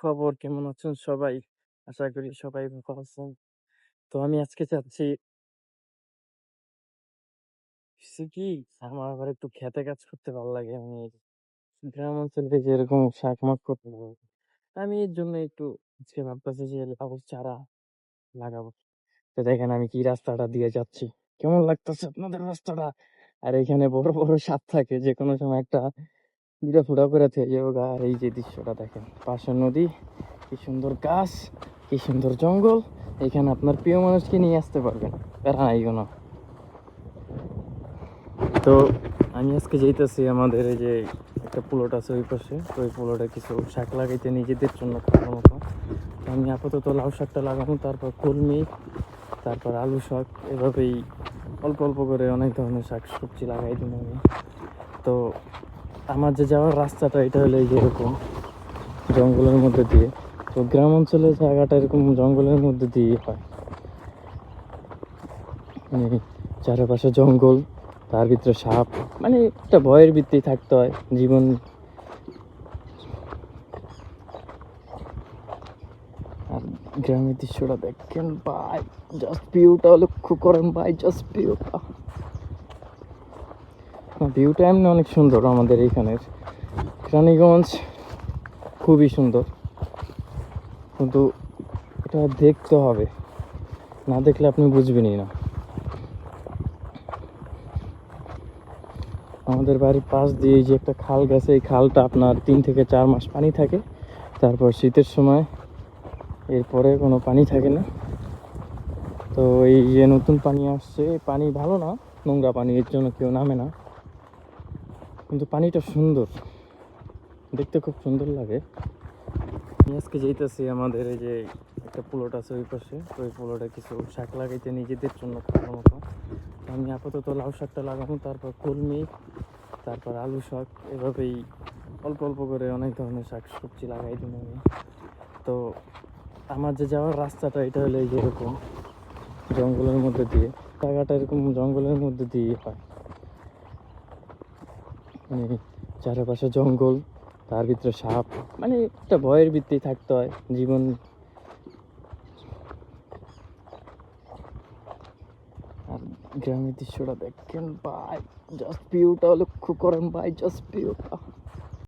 খবর? কেমন আছেন সবাই? আশা করি সবাই ভালো আছেন। তো আমি আজকে চাচ্ছি হইছে কি, আমার আবার একটু খেতে কাজ করতে ভালো লাগে। আমি গ্রাম অঞ্চলে যে এরকম শাক-মাক করতে ভালো লাগে। আমি এর জন্য একটু আজকে ভাবতেছি যে লাউ চারা লাগাবো। তো দেখেন আমি কি রাস্তাটা দিয়ে যাচ্ছি। কেমন লাগতেছে আপনাদের রাস্তাটা? আর এখানে বড় বড় সাপ থাকে, যেকোনো সময় একটা ফুটা করে থেকে যাবে। আর এই যে দৃশ্যটা দেখেন, পাশে নদী, কি সুন্দর গাছ, কি সুন্দর জঙ্গল। এখানে আপনার প্রিয় মানুষকে নিয়ে আসতে পারবেন, প্যারা নাই কোনো। তো আমি আজকে যাইতেছি আমাদের এই যে একটা প্লট আছে ওই পাশে, তো ওই প্লটে কিছু শাক লাগাইতে নিজেদের জন্য খাওয়ার মতো। তো আমি আপাতত লাউ শাকটা লাগাবো, তারপর কলমি, তারপর আলু শাক, এভাবেই অল্প অল্প করে অনেক ধরনের শাক সবজি লাগাই দিব আমি। তো আমার যে যাওয়ার রাস্তাটা, এটা হলো এই যে এরকম জঙ্গলের মধ্যে দিয়ে। তো গ্রাম অঞ্চলের জায়গাটা এরকম জঙ্গলের মধ্যে দিয়ে হয়, মানে চারপাশে জঙ্গল, তার ভিতরে সাপ, মানে একটা ভয়ের ভিত্তি থাকতে হয় জীবন। আর গ্রামের দৃশ্যটা দেখেন ভাই, জাস্ট ভিউটা লক্ষ্য করেন ভাই, জাস্ট ভিউটা। ভিউটা এমনি অনেক সুন্দর আমাদের এখানের রানীগঞ্জ, খুবই সুন্দর, কিন্তু এটা দেখতে হবে, না দেখলে আপনি বুঝবেনই না। আমাদের বাড়ির পাশ দিয়ে যে একটা খাল গেছে, এই খালটা আপনার 3 থেকে 4 মাস পানি থাকে, তারপর শীতের সময় এরপরে কোনো পানি থাকে না। তো এই যে নতুন পানি আসছে, পানি ভালো না, নোংরা পানি, এর জন্য কেউ নামে না, কিন্তু পানিটা সুন্দর, দেখতে খুব সুন্দর লাগে। আমি আজকে যাইতেছি আমাদের এই যে একটা প্লট আছে ওই পাশে, তো ওই প্লটে কিছু শাক লাগাইতে নিজেদের জন্য খাওয়ার মতো। তো আমি আপাতত লাউ শাকটা লাগাবো, তারপর কলমি, তারপর আলু শাক, এভাবেই অল্প অল্প করে অনেক ধরনের শাক সবজি লাগাই দিব আমি। তো আমার যে যাওয়ার রাস্তাটা, এটা হলো এই যে এরকম জঙ্গলের মধ্যে দিয়ে, জায়গাটা এরকম জঙ্গলের মধ্যে দিয়ে হয়, মানে চারপাশে জঙ্গল, তার ভিতরে সাপ, মানে একটা ভয়ের ভিত্তি থাকতে হয় জীবন। আর গ্রামের দৃশ্যটা দেখেন ভাই, জাস্ট ভিউটা লক্ষ্য করেন ভাই, জাস্ট ভিউটা।